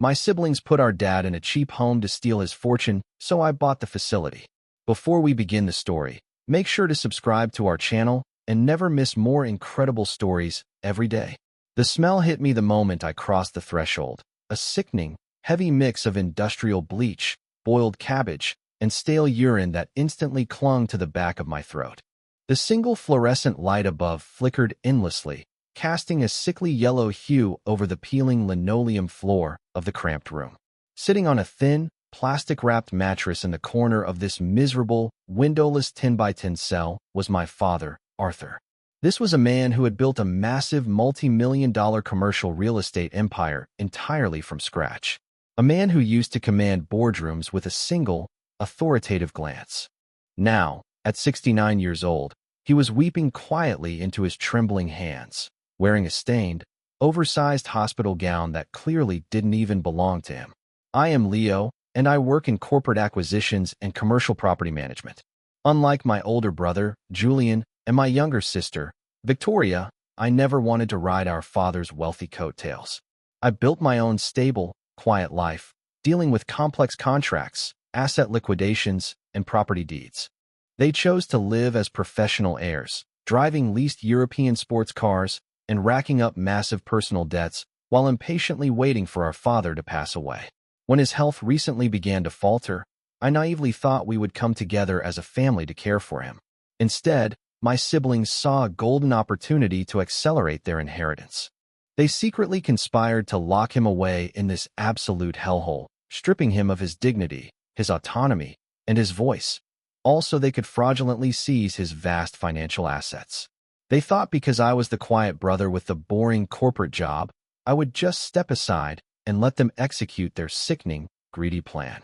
My siblings put our dad in a cheap home to steal his fortune, so I bought the facility. Before we begin the story, make sure to subscribe to our channel and never miss more incredible stories every day. The smell hit me the moment I crossed the threshold, a sickening, heavy mix of industrial bleach, boiled cabbage, and stale urine that instantly clung to the back of my throat. The single fluorescent light above flickered endlessly, casting a sickly yellow hue over the peeling linoleum floor of the cramped room. Sitting on a thin, plastic-wrapped mattress in the corner of this miserable, windowless 10-by-10 cell was my father, Arthur. This was a man who had built a massive multi-million-dollar commercial real estate empire entirely from scratch. A man who used to command boardrooms with a single, authoritative glance. Now, at 69 years old, he was weeping quietly into his trembling hands, wearing a stained, oversized hospital gown that clearly didn't even belong to him. I am Leo, and I work in corporate acquisitions and commercial property management. Unlike my older brother, Julian, and my younger sister, Victoria, I never wanted to ride our father's wealthy coattails. I built my own stable, quiet life, dealing with complex contracts, asset liquidations, and property deeds. They chose to live as professional heirs, driving leased European sports cars and racking up massive personal debts while impatiently waiting for our father to pass away. When his health recently began to falter, I naively thought we would come together as a family to care for him. Instead, my siblings saw a golden opportunity to accelerate their inheritance. They secretly conspired to lock him away in this absolute hellhole, stripping him of his dignity, his autonomy, and his voice. Also, they could fraudulently seize his vast financial assets. They thought because I was the quiet brother with the boring corporate job, I would just step aside and let them execute their sickening, greedy plan.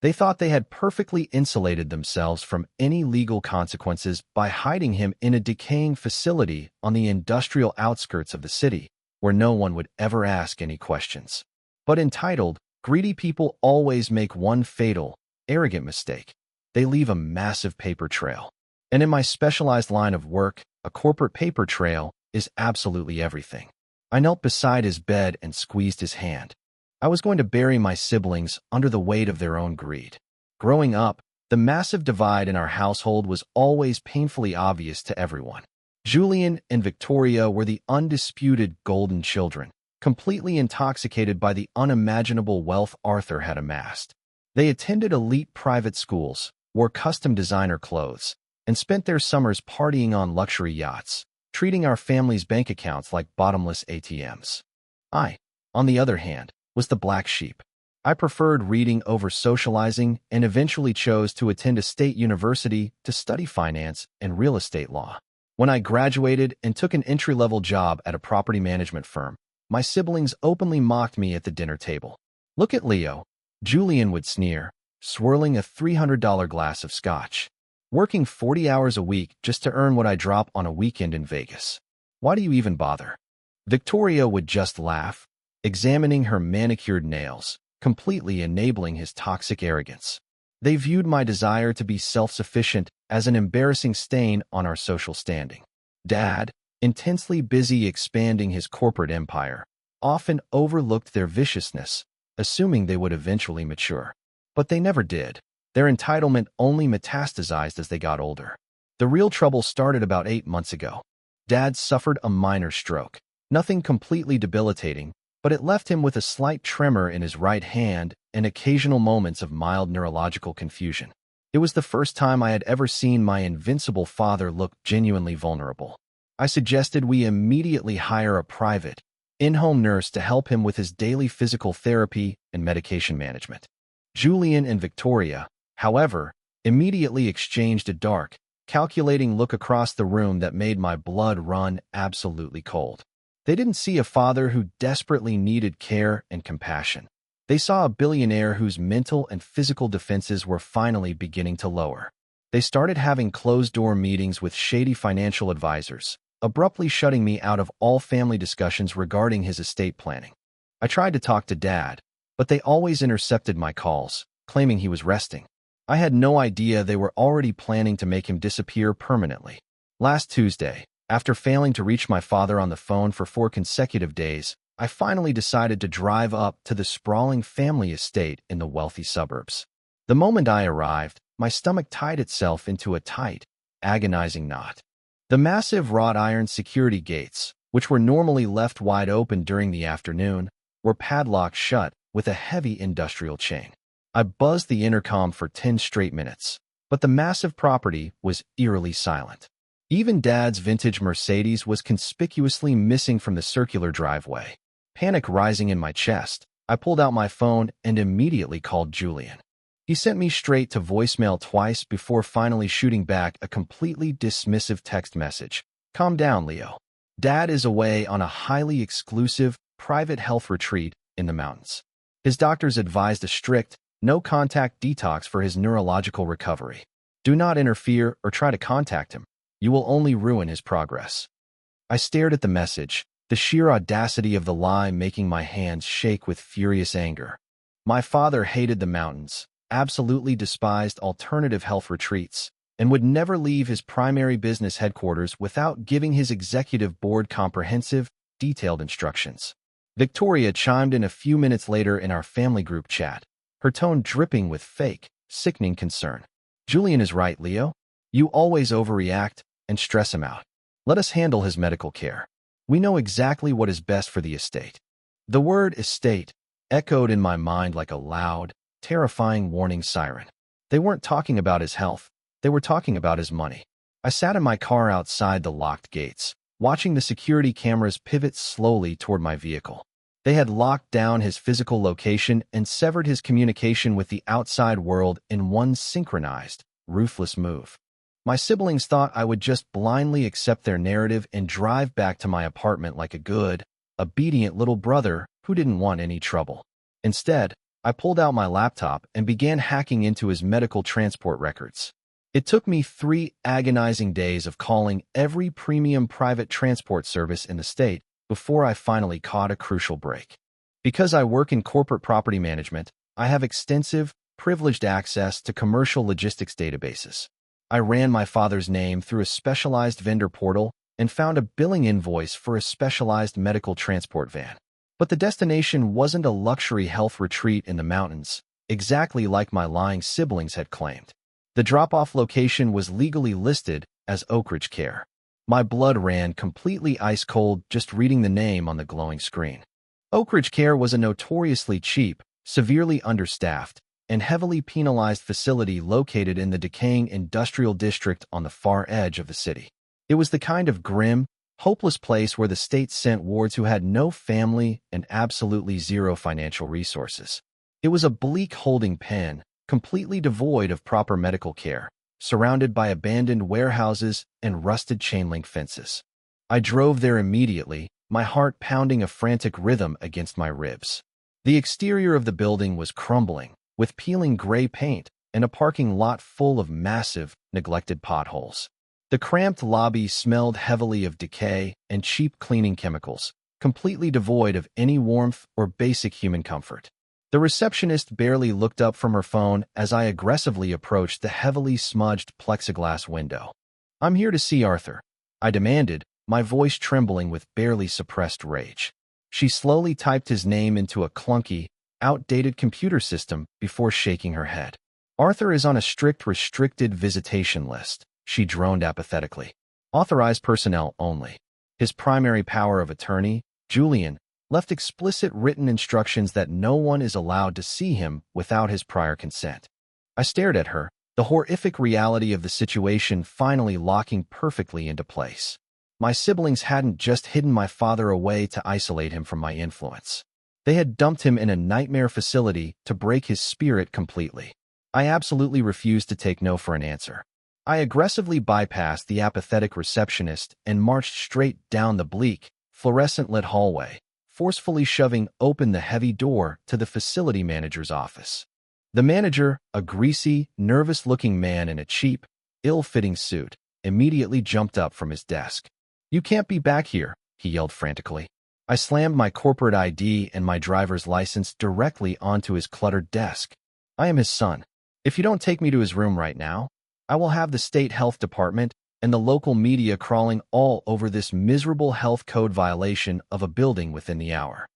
They thought they had perfectly insulated themselves from any legal consequences by hiding him in a decaying facility on the industrial outskirts of the city, where no one would ever ask any questions. But entitled, greedy people always make one fatal, arrogant mistake. They leave a massive paper trail. And in my specialized line of work, a corporate paper trail is absolutely everything. I knelt beside his bed and squeezed his hand. I was going to bury my siblings under the weight of their own greed. Growing up, the massive divide in our household was always painfully obvious to everyone. Julian and Victoria were the undisputed golden children, completely intoxicated by the unimaginable wealth Arthur had amassed. They attended elite private schools, wore custom designer clothes, and spent their summers partying on luxury yachts, treating our family's bank accounts like bottomless ATMs. I, on the other hand, was the black sheep. I preferred reading over socializing and eventually chose to attend a state university to study finance and real estate law. When I graduated and took an entry-level job at a property management firm, my siblings openly mocked me at the dinner table. "Look at Leo," Julian would sneer, swirling a $300 glass of scotch. "Working 40 hours a week just to earn what I drop on a weekend in Vegas. Why do you even bother?" Victoria would just laugh, examining her manicured nails, completely enabling his toxic arrogance. They viewed my desire to be self-sufficient as an embarrassing stain on our social standing. Dad, intensely busy expanding his corporate empire, often overlooked their viciousness, assuming they would eventually mature. But they never did. Their entitlement only metastasized as they got older. The real trouble started about 8 months ago. Dad suffered a minor stroke, nothing completely debilitating, but it left him with a slight tremor in his right hand and occasional moments of mild neurological confusion. It was the first time I had ever seen my invincible father look genuinely vulnerable. I suggested we immediately hire a private, in-home nurse to help him with his daily physical therapy and medication management. Julian and Victoria, however, immediately exchanged a dark, calculating look across the room that made my blood run absolutely cold. They didn't see a father who desperately needed care and compassion. They saw a billionaire whose mental and physical defenses were finally beginning to lower. They started having closed-door meetings with shady financial advisors, abruptly shutting me out of all family discussions regarding his estate planning. I tried to talk to Dad, but they always intercepted my calls, claiming he was resting. I had no idea they were already planning to make him disappear permanently. Last Tuesday, after failing to reach my father on the phone for 4 consecutive days, I finally decided to drive up to the sprawling family estate in the wealthy suburbs. The moment I arrived, my stomach tied itself into a tight, agonizing knot. The massive wrought iron security gates, which were normally left wide open during the afternoon, were padlocked shut with a heavy industrial chain. I buzzed the intercom for 10 straight minutes, but the massive property was eerily silent. Even Dad's vintage Mercedes was conspicuously missing from the circular driveway. Panic rising in my chest, I pulled out my phone and immediately called Julian. He sent me straight to voicemail twice before finally shooting back a completely dismissive text message. "Calm down, Leo. Dad is away on a highly exclusive, private health retreat in the mountains. His doctors advised a strict, no-contact detox for his neurological recovery. Do not interfere or try to contact him. You will only ruin his progress." I stared at the message, the sheer audacity of the lie making my hands shake with furious anger. My father hated the mountains, absolutely despised alternative health retreats, and would never leave his primary business headquarters without giving his executive board comprehensive, detailed instructions. Victoria chimed in a few minutes later in our family group chat, her tone dripping with fake, sickening concern. "Julian is right, Leo. You always overreact and stress him out. Let us handle his medical care. We know exactly what is best for the estate." The word estate echoed in my mind like a loud, terrifying warning siren. They weren't talking about his health. They were talking about his money. I sat in my car outside the locked gates, watching the security cameras pivot slowly toward my vehicle. They had locked down his physical location and severed his communication with the outside world in one synchronized, ruthless move. My siblings thought I would just blindly accept their narrative and drive back to my apartment like a good, obedient little brother who didn't want any trouble. Instead, I pulled out my laptop and began hacking into his medical transport records. It took me 3 agonizing days of calling every premium private transport service in the state before I finally caught a crucial break. Because I work in corporate property management, I have extensive, privileged access to commercial logistics databases. I ran my father's name through a specialized vendor portal and found a billing invoice for a specialized medical transport van. But the destination wasn't a luxury health retreat in the mountains, exactly like my lying siblings had claimed. The drop-off location was legally listed as Oak Ridge Care. My blood ran completely ice-cold just reading the name on the glowing screen. Oak Ridge Care was a notoriously cheap, severely understaffed, and heavily penalized facility located in the decaying industrial district on the far edge of the city. It was the kind of grim, hopeless place where the state sent wards who had no family and absolutely zero financial resources. It was a bleak holding pen, completely devoid of proper medical care, surrounded by abandoned warehouses and rusted chain-link fences. I drove there immediately, my heart pounding a frantic rhythm against my ribs. The exterior of the building was crumbling, with peeling gray paint and a parking lot full of massive, neglected potholes. The cramped lobby smelled heavily of decay and cheap cleaning chemicals, completely devoid of any warmth or basic human comfort. The receptionist barely looked up from her phone as I aggressively approached the heavily smudged plexiglass window. "I'm here to see Arthur," I demanded, my voice trembling with barely suppressed rage. She slowly typed his name into a clunky, outdated computer system before shaking her head. "Arthur is on a strict restricted visitation list," she droned apathetically. "Authorized personnel only." His primary power of attorney, Julian, left explicit written instructions that no one is allowed to see him without his prior consent. I stared at her, the horrific reality of the situation finally locking perfectly into place. My siblings hadn't just hidden my father away to isolate him from my influence. They had dumped him in a nightmare facility to break his spirit completely. I absolutely refused to take no for an answer. I aggressively bypassed the apathetic receptionist and marched straight down the bleak, fluorescent-lit hallway, forcefully shoving open the heavy door to the facility manager's office. The manager, a greasy, nervous-looking man in a cheap, ill-fitting suit, immediately jumped up from his desk. "You can't be back here," he yelled frantically. I slammed my corporate ID and my driver's license directly onto his cluttered desk. "I am his son. If you don't take me to his room right now, I will have the state health department and the local media crawling all over this miserable health code violation of a building within the hour.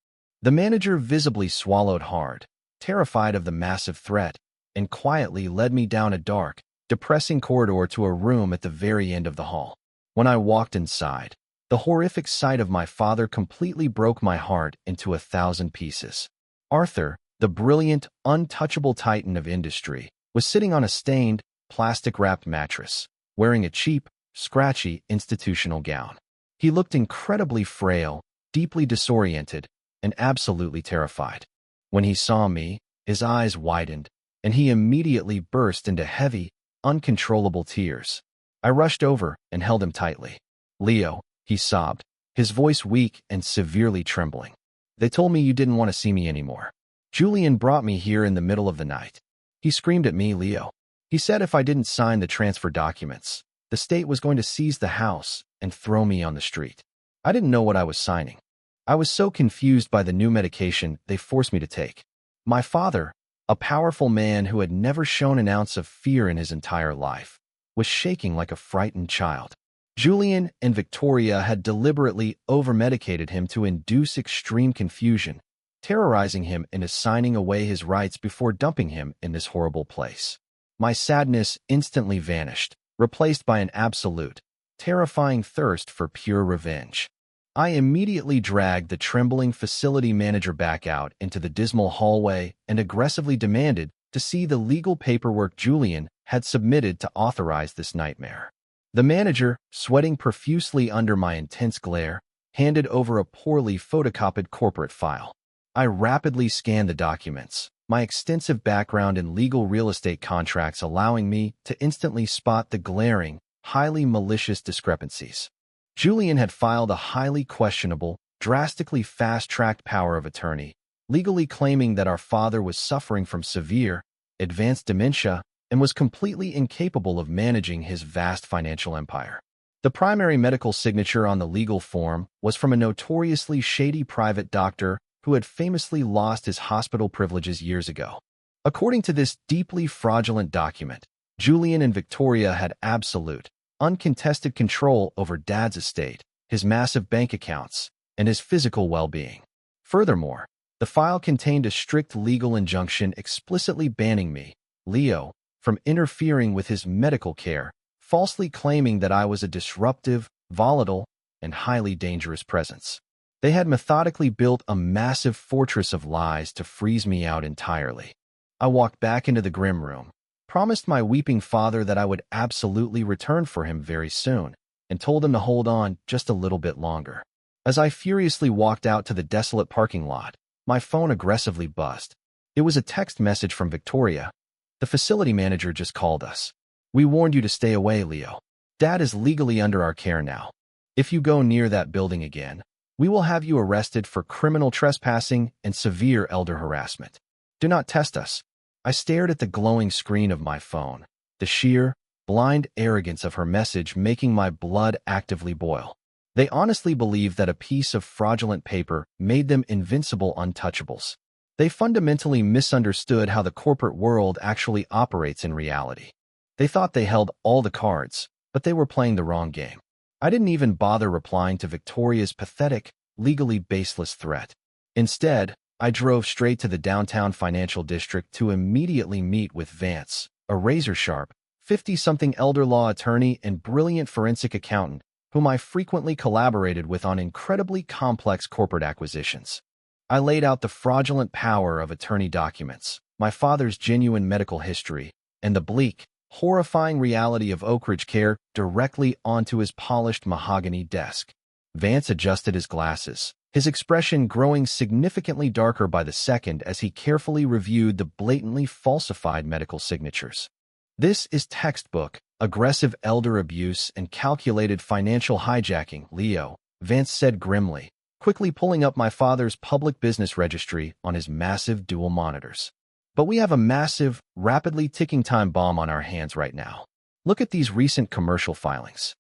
The manager visibly swallowed hard, terrified of the massive threat, and quietly led me down a dark, depressing corridor to a room at the very end of the hall. When I walked inside, the horrific sight of my father completely broke my heart into 1,000 pieces. Arthur, the brilliant, untouchable titan of industry, was sitting on a stained, plastic-wrapped mattress, wearing a cheap, scratchy institutional gown. He looked incredibly frail, deeply disoriented, and absolutely terrified. When he saw me, his eyes widened, and he immediately burst into heavy, uncontrollable tears. I rushed over and held him tightly. "Leo," he sobbed, his voice weak and severely trembling. "They told me you didn't want to see me anymore. Julian brought me here in the middle of the night. He screamed at me, Leo. He said if I didn't sign the transfer documents, the state was going to seize the house and throw me on the street. I didn't know what I was signing. I was so confused by the new medication they forced me to take. My father, a powerful man who had never shown an ounce of fear in his entire life, was shaking like a frightened child. Julian and Victoria had deliberately over-medicated him to induce extreme confusion, terrorizing him into signing away his rights before dumping him in this horrible place. My sadness instantly vanished, replaced by an absolute, terrifying thirst for pure revenge. I immediately dragged the trembling facility manager back out into the dismal hallway and aggressively demanded to see the legal paperwork Julian had submitted to authorize this nightmare. The manager, sweating profusely under my intense glare, handed over a poorly photocopied corporate file. I rapidly scanned the documents, my extensive background in legal real estate contracts allowing me to instantly spot the glaring, highly malicious discrepancies. Julian had filed a highly questionable, drastically fast-tracked power of attorney, legally claiming that our father was suffering from severe, advanced dementia and was completely incapable of managing his vast financial empire. The primary medical signature on the legal form was from a notoriously shady private doctor who had famously lost his hospital privileges years ago. According to this deeply fraudulent document, Julian and Victoria had absolute, uncontested control over Dad's estate, his massive bank accounts, and his physical well-being. Furthermore, the file contained a strict legal injunction explicitly banning me, Leo, from interfering with his medical care, falsely claiming that I was a disruptive, volatile, and highly dangerous presence. They had methodically built a massive fortress of lies to freeze me out entirely. I walked back into the grim room, promised my weeping father that I would absolutely return for him very soon, and told him to hold on just a little bit longer. As I furiously walked out to the desolate parking lot, my phone aggressively buzzed. It was a text message from Victoria. "The facility manager just called us. We warned you to stay away, Leo. Dad is legally under our care now. If you go near that building again, we will have you arrested for criminal trespassing and severe elder harassment. Do not test us." I stared at the glowing screen of my phone, the sheer, blind arrogance of her message making my blood actively boil. They honestly believed that a piece of fraudulent paper made them invincible untouchables. They fundamentally misunderstood how the corporate world actually operates in reality. They thought they held all the cards, but they were playing the wrong game. I didn't even bother replying to Victoria's pathetic, legally baseless threat. Instead, I drove straight to the downtown financial district to immediately meet with Vance, a razor-sharp, 50-something elder law attorney and brilliant forensic accountant whom I frequently collaborated with on incredibly complex corporate acquisitions. I laid out the fraudulent power of attorney documents, my father's genuine medical history, and the bleak, horrifying reality of Oak Ridge Care directly onto his polished mahogany desk. Vance adjusted his glasses, his expression growing significantly darker by the second as he carefully reviewed the blatantly falsified medical signatures. "This is textbook, aggressive elder abuse and calculated financial hijacking, Leo," Vance said grimly, quickly pulling up my father's public business registry on his massive dual monitors. "But we have a massive, rapidly ticking time bomb on our hands right now. Look at these recent commercial filings."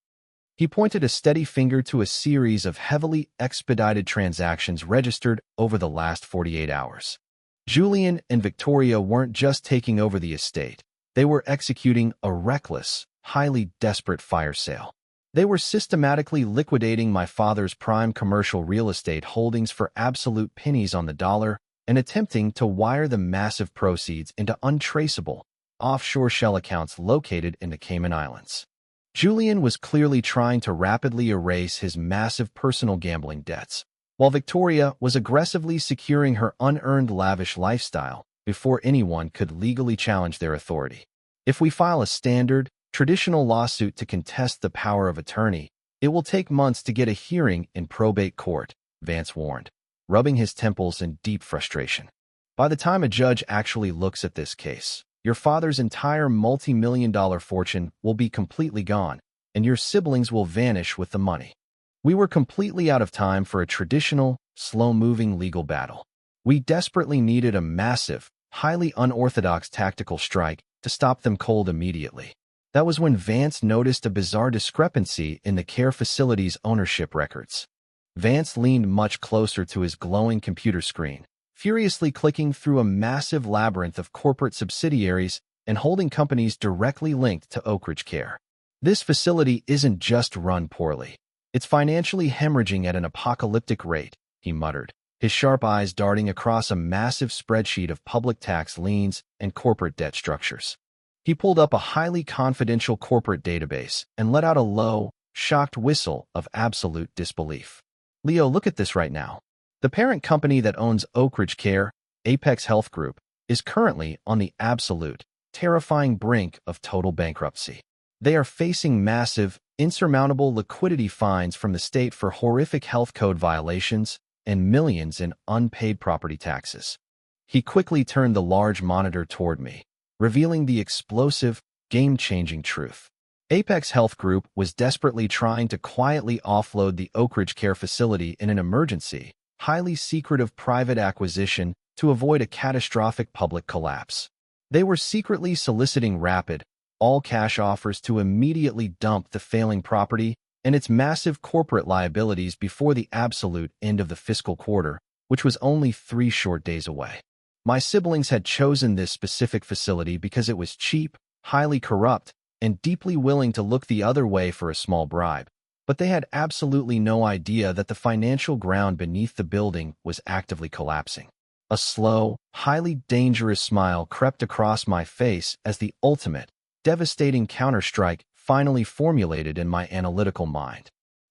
He pointed a steady finger to a series of heavily expedited transactions registered over the last 48 hours. Julian and Victoria weren't just taking over the estate. They were executing a reckless, highly desperate fire sale. They were systematically liquidating my father's prime commercial real estate holdings for absolute pennies on the dollar and attempting to wire the massive proceeds into untraceable, offshore shell accounts located in the Cayman Islands. Julian was clearly trying to rapidly erase his massive personal gambling debts, while Victoria was aggressively securing her unearned lavish lifestyle before anyone could legally challenge their authority. If we file a standard, traditional lawsuit to contest the power of attorney, it will take months to get a hearing in probate court, Vance warned, rubbing his temples in deep frustration. By the time a judge actually looks at this case, your father's entire multi-million-dollar fortune will be completely gone, and your siblings will vanish with the money. We were completely out of time for a traditional, slow-moving legal battle. We desperately needed a massive, highly unorthodox tactical strike to stop them cold immediately. That was when Vance noticed a bizarre discrepancy in the care facility's ownership records. Vance leaned much closer to his glowing computer screen, furiously clicking through a massive labyrinth of corporate subsidiaries and holding companies directly linked to Oak Ridge Care. This facility isn't just run poorly. It's financially hemorrhaging at an apocalyptic rate, he muttered, his sharp eyes darting across a massive spreadsheet of public tax liens and corporate debt structures. He pulled up a highly confidential corporate database and let out a low, shocked whistle of absolute disbelief. Leo, look at this right now. The parent company that owns Oak Ridge Care, Apex Health Group, is currently on the absolute, terrifying brink of total bankruptcy. They are facing massive, insurmountable liquidity fines from the state for horrific health code violations and millions in unpaid property taxes. He quickly turned the large monitor toward me, revealing the explosive, game-changing truth. Apex Health Group was desperately trying to quietly offload the Oak Ridge Care facility in an emergency, highly secretive private acquisition to avoid a catastrophic public collapse. They were secretly soliciting rapid, all-cash offers to immediately dump the failing property and its massive corporate liabilities before the absolute end of the fiscal quarter, which was only 3 short days away. My siblings had chosen this specific facility because it was cheap, highly corrupt, and deeply willing to look the other way for a small bribe, but they had absolutely no idea that the financial ground beneath the building was actively collapsing. A slow, highly dangerous smile crept across my face as the ultimate, devastating counterstrike finally formulated in my analytical mind.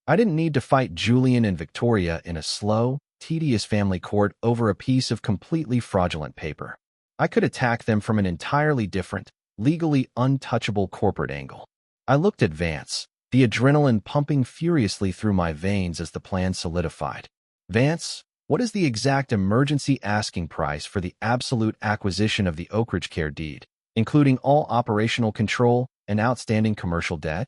I didn't need to fight Julian and Victoria in a slow, tedious family court over a piece of completely fraudulent paper. I could attack them from an entirely different, legally untouchable corporate angle. I looked at Vance, the adrenaline pumping furiously through my veins as the plan solidified. Vance, what is the exact emergency asking price for the absolute acquisition of the Oak Ridge Care deed, including all operational control and outstanding commercial debt?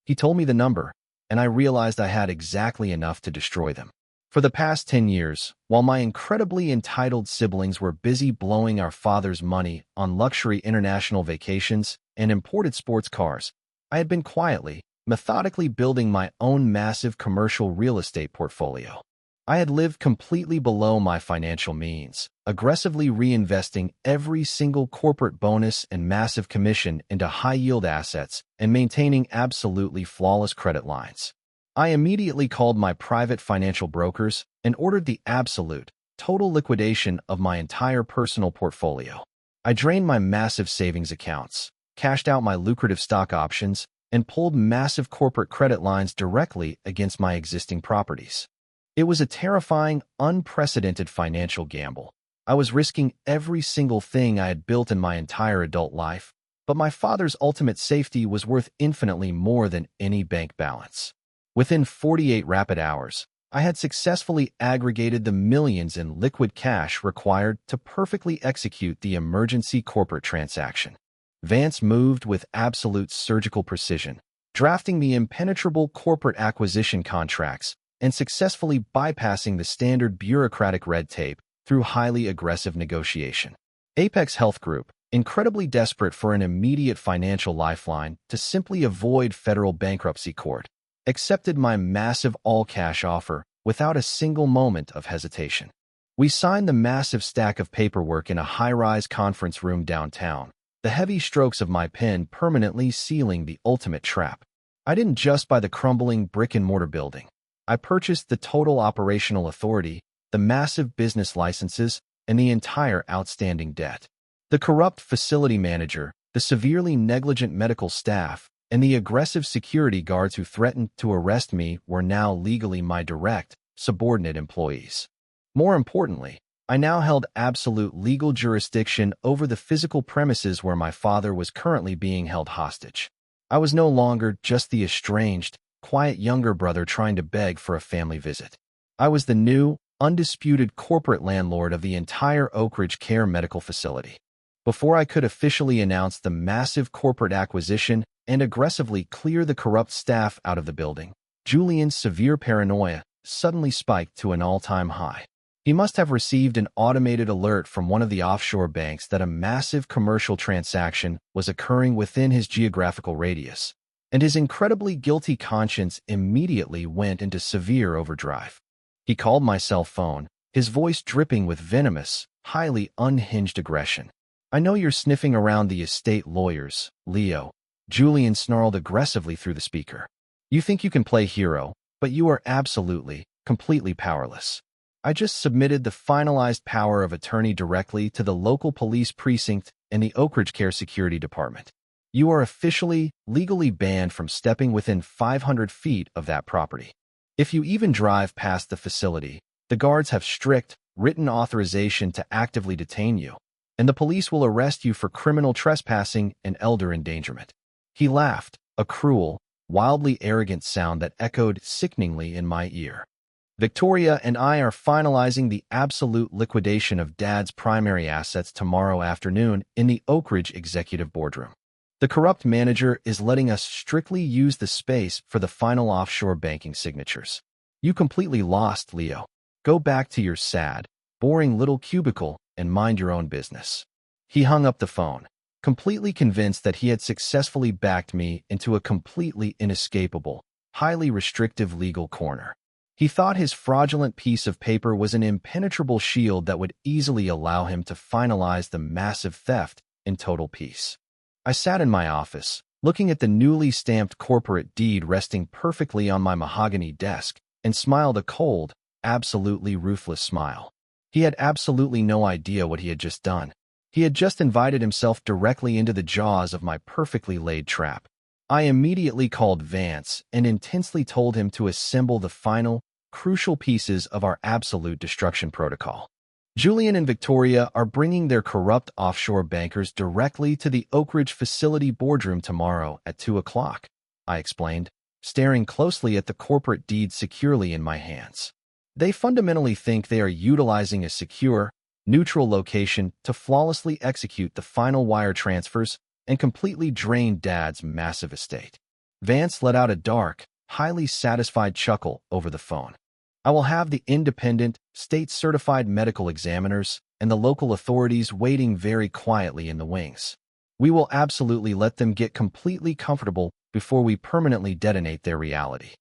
He told me the number, and I realized I had exactly enough to destroy them. For the past 10 years, while my incredibly entitled siblings were busy blowing our father's money on luxury international vacations and imported sports cars, I had been quietly, methodically building my own massive commercial real estate portfolio. I had lived completely below my financial means, aggressively reinvesting every single corporate bonus and massive commission into high-yield assets and maintaining absolutely flawless credit lines. I immediately called my private financial brokers and ordered the absolute, total liquidation of my entire personal portfolio. I drained my massive savings accounts, cashed out my lucrative stock options, and pulled massive corporate credit lines directly against my existing properties. It was a terrifying, unprecedented financial gamble. I was risking every single thing I had built in my entire adult life, but my father's ultimate safety was worth infinitely more than any bank balance. Within 48 rapid hours, I had successfully aggregated the millions in liquid cash required to perfectly execute the emergency corporate transaction. Vance moved with absolute surgical precision, drafting the impenetrable corporate acquisition contracts and successfully bypassing the standard bureaucratic red tape through highly aggressive negotiation. Apex Health Group, incredibly desperate for an immediate financial lifeline to simply avoid federal bankruptcy court, accepted my massive all-cash offer without a single moment of hesitation. We signed the massive stack of paperwork in a high-rise conference room downtown, the heavy strokes of my pen permanently sealing the ultimate trap. I didn't just buy the crumbling brick-and-mortar building. I purchased the total operational authority, the massive business licenses, and the entire outstanding debt. The corrupt facility manager, the severely negligent medical staff, and the aggressive security guards who threatened to arrest me were now legally my direct, subordinate employees. More importantly, I now held absolute legal jurisdiction over the physical premises where my father was currently being held hostage. I was no longer just the estranged, quiet younger brother trying to beg for a family visit. I was the new, undisputed corporate landlord of the entire Oak Ridge Care medical facility. Before I could officially announce the massive corporate acquisition and aggressively clear the corrupt staff out of the building, Julian's severe paranoia suddenly spiked to an all-time high. He must have received an automated alert from one of the offshore banks that a massive commercial transaction was occurring within his geographical radius, and his incredibly guilty conscience immediately went into severe overdrive. He called my cell phone, his voice dripping with venomous, highly unhinged aggression. "I know you're sniffing around the estate lawyers, Leo," Julian snarled aggressively through the speaker. "You think you can play hero, but you are absolutely, completely powerless. I just submitted the finalized power of attorney directly to the local police precinct and the Oak Ridge Care Security Department. You are officially, legally banned from stepping within 500 feet of that property. If you even drive past the facility, the guards have strict, written authorization to actively detain you, and the police will arrest you for criminal trespassing and elder endangerment." He laughed, a cruel, wildly arrogant sound that echoed sickeningly in my ear. "Victoria and I are finalizing the absolute liquidation of Dad's primary assets tomorrow afternoon in the Oak Ridge executive boardroom. The corrupt manager is letting us strictly use the space for the final offshore banking signatures. You completely lost, Leo. Go back to your sad, boring little cubicle and mind your own business." He hung up the phone, completely convinced that he had successfully backed me into a completely inescapable, highly restrictive legal corner. He thought his fraudulent piece of paper was an impenetrable shield that would easily allow him to finalize the massive theft in total peace. I sat in my office, looking at the newly stamped corporate deed resting perfectly on my mahogany desk, and smiled a cold, absolutely ruthless smile. He had absolutely no idea what he had just done. He had just invited himself directly into the jaws of my perfectly laid trap. I immediately called Vance and intensely told him to assemble the final, crucial pieces of our absolute destruction protocol. Julian and Victoria are bringing their corrupt offshore bankers directly to the Oak Ridge facility boardroom tomorrow at 2 o'clock, I explained, staring closely at the corporate deed securely in my hands. They fundamentally think they are utilizing a secure, neutral location to flawlessly execute the final wire transfers and completely drain Dad's massive estate. Vance let out a dark, highly satisfied chuckle over the phone. "I will have the independent, state-certified medical examiners and the local authorities waiting very quietly in the wings. We will absolutely let them get completely comfortable before we permanently detonate their reality."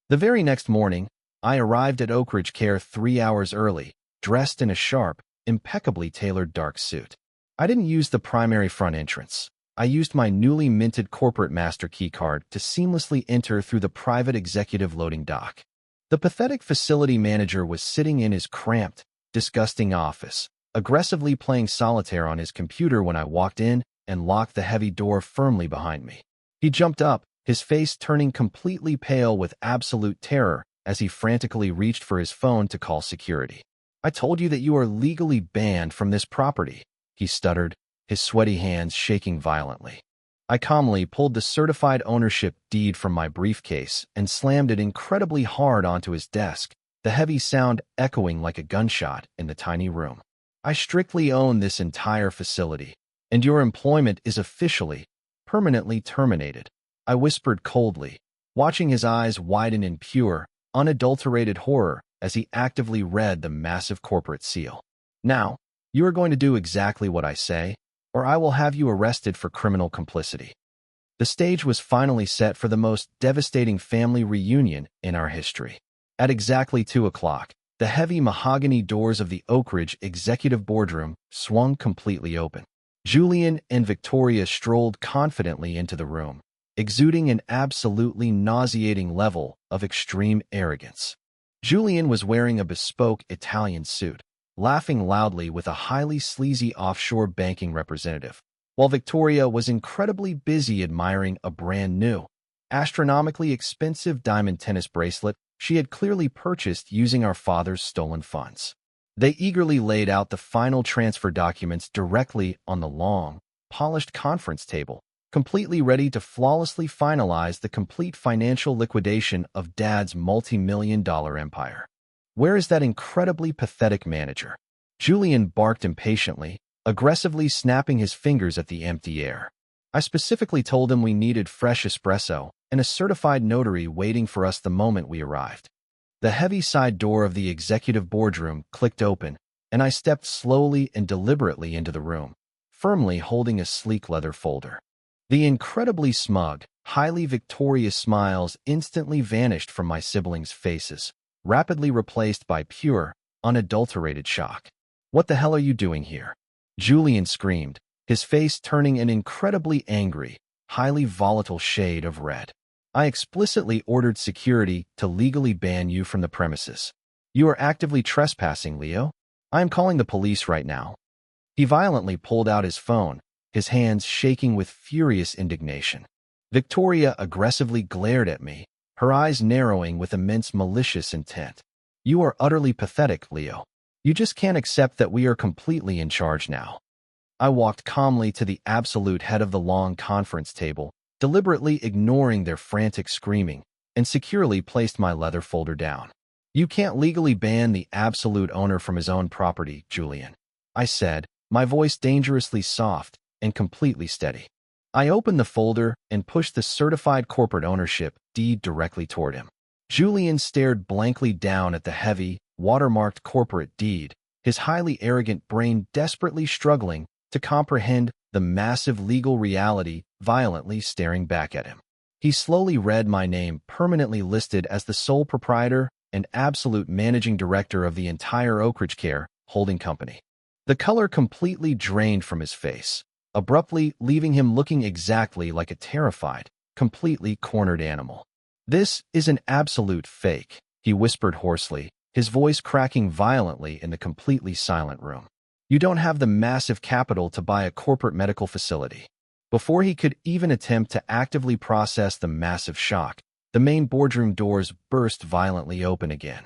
The very next morning, I arrived at Oak Ridge Care 3 hours early, dressed in a sharp, impeccably tailored dark suit. I didn't use the primary front entrance. I used my newly minted corporate master key card to seamlessly enter through the private executive loading dock. The pathetic facility manager was sitting in his cramped, disgusting office, aggressively playing solitaire on his computer when I walked in and locked the heavy door firmly behind me. He jumped up, his face turning completely pale with absolute terror as he frantically reached for his phone to call security. "I told you that you are legally banned from this property," he stuttered, his sweaty hands shaking violently. I calmly pulled the certified ownership deed from my briefcase and slammed it incredibly hard onto his desk, the heavy sound echoing like a gunshot in the tiny room. "I strictly own this entire facility, and your employment is officially, permanently terminated," I whispered coldly, watching his eyes widen in pure, unadulterated horror as he actively read the massive corporate seal. "Now, you are going to do exactly what I say, or I will have you arrested for criminal complicity." The stage was finally set for the most devastating family reunion in our history. At exactly 2 o'clock, the heavy mahogany doors of the Oak Ridge executive boardroom swung completely open. Julian and Victoria strolled confidently into the room, exuding an absolutely nauseating level of extreme arrogance. Julian was wearing a bespoke Italian suit, laughing loudly with a highly sleazy offshore banking representative, while Victoria was incredibly busy admiring a brand-new, astronomically expensive diamond tennis bracelet she had clearly purchased using our father's stolen funds. They eagerly laid out the final transfer documents directly on the long, polished conference table, completely ready to flawlessly finalize the complete financial liquidation of Dad's multi-million-dollar empire. Where is that incredibly pathetic manager? Julian barked impatiently, aggressively snapping his fingers at the empty air. I specifically told him we needed fresh espresso and a certified notary waiting for us the moment we arrived. The heavy side door of the executive boardroom clicked open, and I stepped slowly and deliberately into the room, firmly holding a sleek leather folder. The incredibly smug, highly victorious smiles instantly vanished from my siblings' faces, rapidly replaced by pure, unadulterated shock. "What the hell are you doing here?" Julian screamed, his face turning an incredibly angry, highly volatile shade of red. "I explicitly ordered security to legally ban you from the premises. You are actively trespassing, Leo. I am calling the police right now." He violently pulled out his phone, his hands shaking with furious indignation. Victoria aggressively glared at me, her eyes narrowing with immense malicious intent. "You are utterly pathetic, Leo. You just can't accept that we are completely in charge now." I walked calmly to the absolute head of the long conference table, deliberately ignoring their frantic screaming, and securely placed my leather folder down. "You can't legally ban the absolute owner from his own property, Julian," I said, my voice dangerously soft and completely steady. I opened the folder and pushed the certified corporate ownership deed directly toward him. Julian stared blankly down at the heavy, watermarked corporate deed, his highly arrogant brain desperately struggling to comprehend the massive legal reality violently staring back at him. He slowly read my name permanently listed as the sole proprietor and absolute managing director of the entire Oak Ridge Care holding company. The color completely drained from his face, abruptly leaving him looking exactly like a terrified, completely cornered animal. "This is an absolute fake," he whispered hoarsely, his voice cracking violently in the completely silent room. "You don't have the massive capital to buy a corporate medical facility." Before he could even attempt to actively process the massive shock, the main boardroom doors burst violently open again.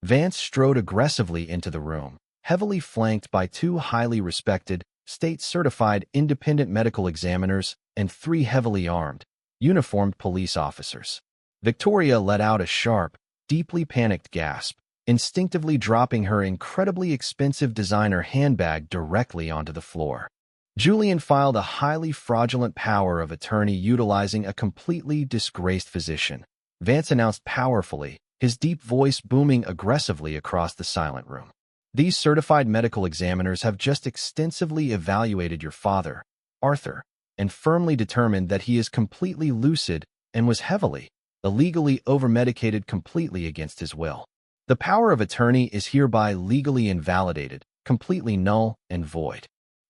Vance strode aggressively into the room, heavily flanked by two highly respected, state-certified independent medical examiners and three heavily armed, uniformed police officers. Victoria let out a sharp, deeply panicked gasp, instinctively dropping her incredibly expensive designer handbag directly onto the floor. Julian filed a highly fraudulent power of attorney utilizing a completely disgraced physician. Vance announced powerfully, his deep voice booming aggressively across the silent room. "These certified medical examiners have just extensively evaluated your father, Arthur, and firmly determined that he is completely lucid and was heavily, illegally overmedicated completely against his will. The power of attorney is hereby legally invalidated, completely null and void."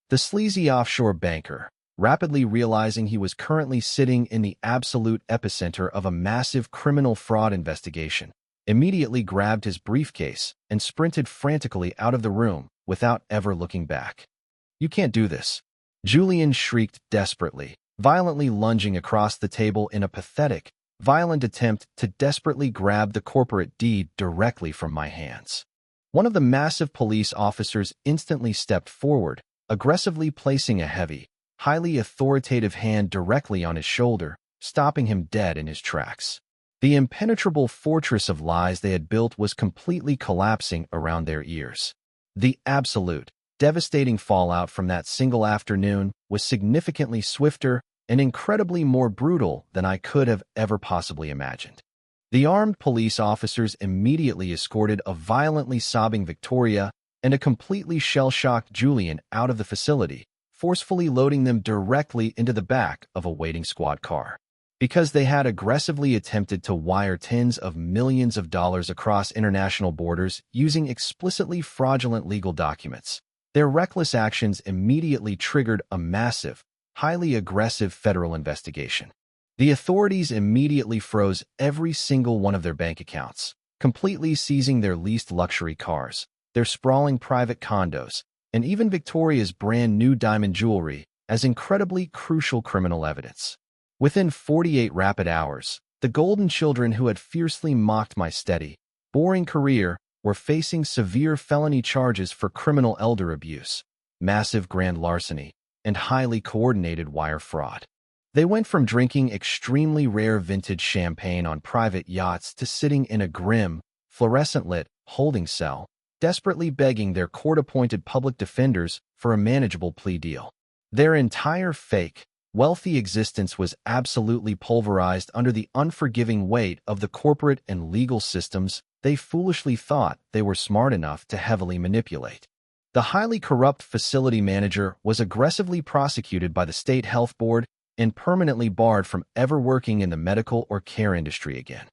The sleazy offshore banker, rapidly realizing he was currently sitting in the absolute epicenter of a massive criminal fraud investigation, immediately grabbed his briefcase and sprinted frantically out of the room without ever looking back. "You can't do this," Julian shrieked desperately, violently lunging across the table in a pathetic, violent attempt to desperately grab the corporate deed directly from my hands. One of the massive police officers instantly stepped forward, aggressively placing a heavy, highly authoritative hand directly on his shoulder, stopping him dead in his tracks. The impenetrable fortress of lies they had built was completely collapsing around their ears. The absolute, devastating fallout from that single afternoon was significantly swifter and incredibly more brutal than I could have ever possibly imagined. The armed police officers immediately escorted a violently sobbing Victoria and a completely shell-shocked Julian out of the facility, forcefully loading them directly into the back of a waiting squad car. Because they had aggressively attempted to wire tens of millions of dollars across international borders using explicitly fraudulent legal documents, Their reckless actions immediately triggered a massive, highly aggressive federal investigation. The authorities immediately froze every single one of their bank accounts, completely seizing their leased luxury cars, their sprawling private condos, and even Victoria's brand new diamond jewelry as incredibly crucial criminal evidence. Within 48 rapid hours, the golden children who had fiercely mocked my steady, boring career were facing severe felony charges for criminal elder abuse, massive grand larceny, and highly coordinated wire fraud. They went from drinking extremely rare vintage champagne on private yachts to sitting in a grim, fluorescent-lit holding cell, desperately begging their court-appointed public defenders for a manageable plea deal. Their entire fake, wealthy existence was absolutely pulverized under the unforgiving weight of the corporate and legal systems they foolishly thought they were smart enough to heavily manipulate. The highly corrupt facility manager was aggressively prosecuted by the state health board and permanently barred from ever working in the medical or care industry again.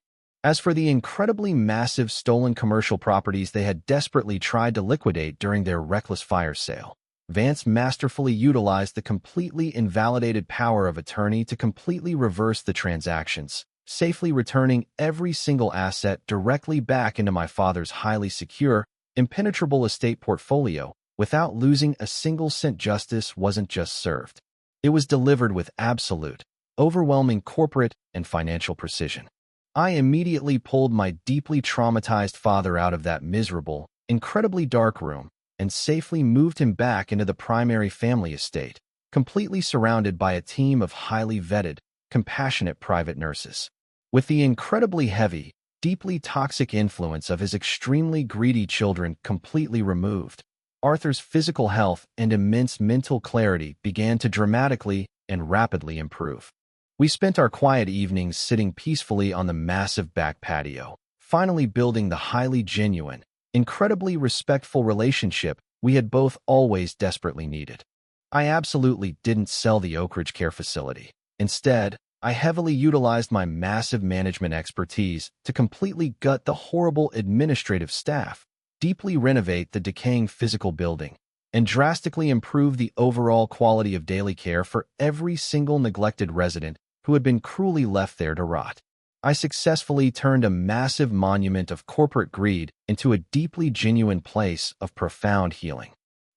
As for the incredibly massive stolen commercial properties they had desperately tried to liquidate during their reckless fire sale, Vance masterfully utilized the completely invalidated power of attorney to completely reverse the transactions, safely returning every single asset directly back into my father's highly secure, impenetrable estate portfolio without losing a single cent. Justice wasn't just served. It was delivered with absolute, overwhelming corporate and financial precision. I immediately pulled my deeply traumatized father out of that miserable, incredibly dark room and safely moved him back into the primary family estate, completely surrounded by a team of highly vetted, compassionate private nurses. With the incredibly heavy, deeply toxic influence of his extremely greedy children completely removed, Arthur's physical health and immense mental clarity began to dramatically and rapidly improve. We spent our quiet evenings sitting peacefully on the massive back patio, finally building the highly genuine, incredibly respectful relationship we had both always desperately needed. I absolutely didn't sell the Oak Ridge Care Facility. Instead, I heavily utilized my massive management expertise to completely gut the horrible administrative staff, deeply renovate the decaying physical building, and drastically improve the overall quality of daily care for every single neglected resident who had been cruelly left there to rot. I successfully turned a massive monument of corporate greed into a deeply genuine place of profound healing.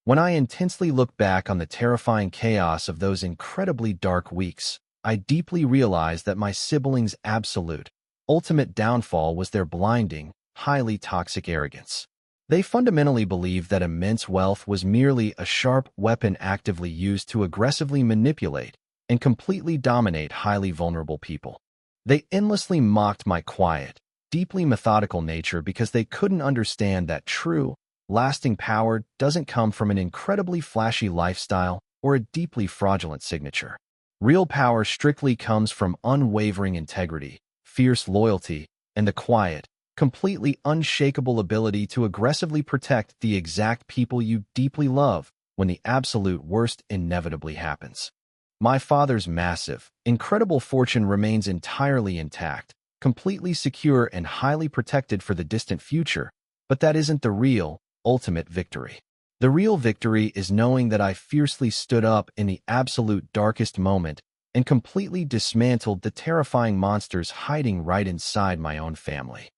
When I intensely look back on the terrifying chaos of those incredibly dark weeks, I deeply realized that my siblings' absolute, ultimate downfall was their blinding, highly toxic arrogance. They fundamentally believed that immense wealth was merely a sharp weapon actively used to aggressively manipulate and completely dominate highly vulnerable people. They endlessly mocked my quiet, deeply methodical nature because they couldn't understand that true, lasting power doesn't come from an incredibly flashy lifestyle or a deeply fraudulent signature. Real power strictly comes from unwavering integrity, fierce loyalty, and the quiet, completely unshakable ability to aggressively protect the exact people you deeply love when the absolute worst inevitably happens. My father's massive, incredible fortune remains entirely intact, completely secure and highly protected for the distant future, but that isn't the real, ultimate victory. The real victory is knowing that I fiercely stood up in the absolute darkest moment and completely dismantled the terrifying monsters hiding right inside my own family.